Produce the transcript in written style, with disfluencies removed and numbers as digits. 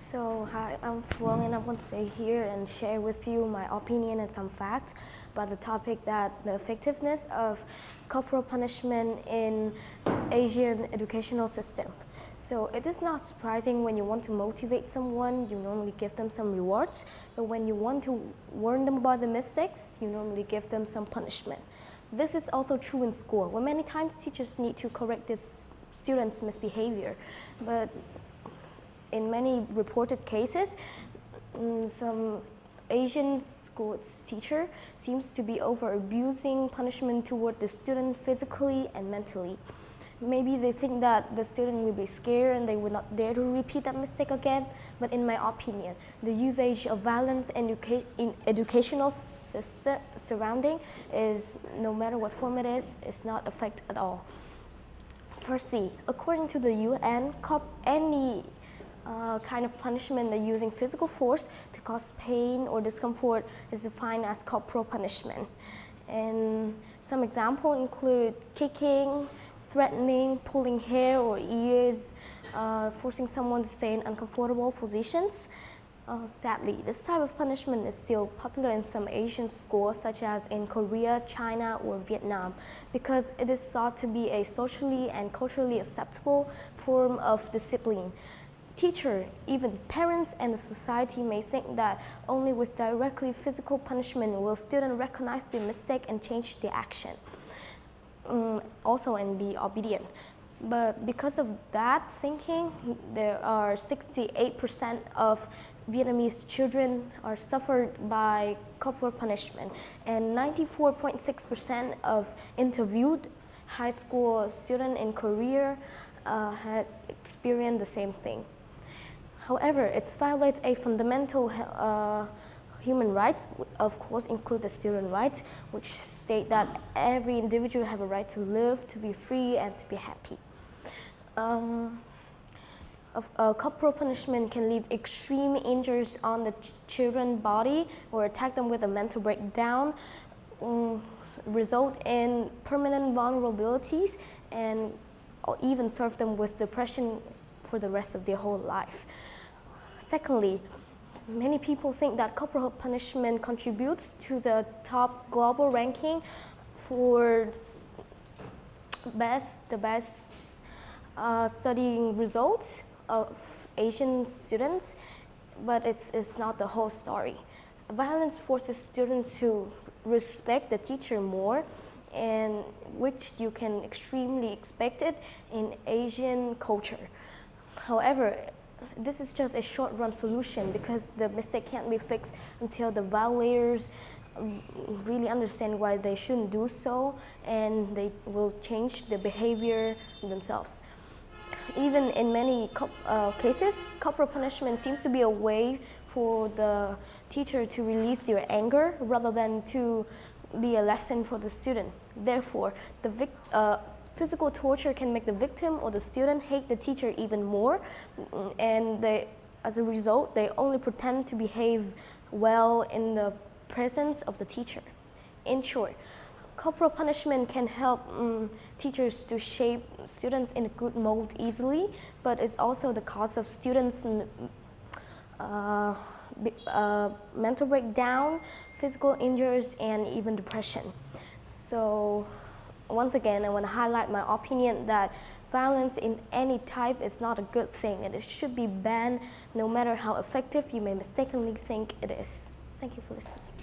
So, hi, I'm Phuong, and I want to stay here and share with you my opinion and some facts about the topic that the effectiveness of corporal punishment in Asian educational system. So, it is not surprising when you want to motivate someone, you normally give them some rewards, but when you want to warn them about the mistakes, you normally give them some punishment. This is also true in school, where many times teachers need to correct their students' misbehavior, but in many reported cases, some Asian school teacher seems to be over-abusing punishment toward the student physically and mentally. Maybe they think that the student will be scared and they will not dare to repeat that mistake again. But in my opinion, the usage of violence in educational surrounding is, no matter what form it is not effective at all. Firstly, according to the UN, any kind of punishment that using physical force to cause pain or discomfort is defined as corporal punishment. And some examples include kicking, threatening, pulling hair or ears, forcing someone to stay in uncomfortable positions. Sadly, this type of punishment is still popular in some Asian schools, such as in Korea, China, or Vietnam, because it is thought to be a socially and culturally acceptable form of discipline. Teachers, even parents and the society may think that only with directly physical punishment will students recognize the mistake and change the action, also and be obedient. But because of that thinking, there are 68% of Vietnamese children are suffered by corporal punishment, and 94.6% of interviewed high school students in Korea had experienced the same thing. However, it violates a fundamental human rights, of course include the student rights, which state that every individual have a right to live, to be free, and to be happy. Corporal punishment can leave extreme injuries on the children's body or attack them with a mental breakdown, result in permanent vulnerabilities, and or even serve them with depression for the rest of their whole life. Secondly, many people think that corporal punishment contributes to the top global ranking for the best studying results of Asian students, but it's not the whole story. Violence forces students to respect the teacher more, and which you can extremely expect it in Asian culture. However, this is just a short-run solution because the mistake can't be fixed until the violators really understand why they shouldn't do so, and they will change the behavior themselves. Even in many cases, corporal punishment seems to be a way for the teacher to release their anger rather than to be a lesson for the student. Therefore, the physical torture can make the victim or the student hate the teacher even more, and as a result, they only pretend to behave well in the presence of the teacher. In short, corporal punishment can help teachers to shape students in a good mold easily, but it's also the cause of students' mental breakdown, physical injuries, and even depression. So, once again, I want to highlight my opinion that violence in any type is not a good thing, and it should be banned no matter how effective you may mistakenly think it is. Thank you for listening.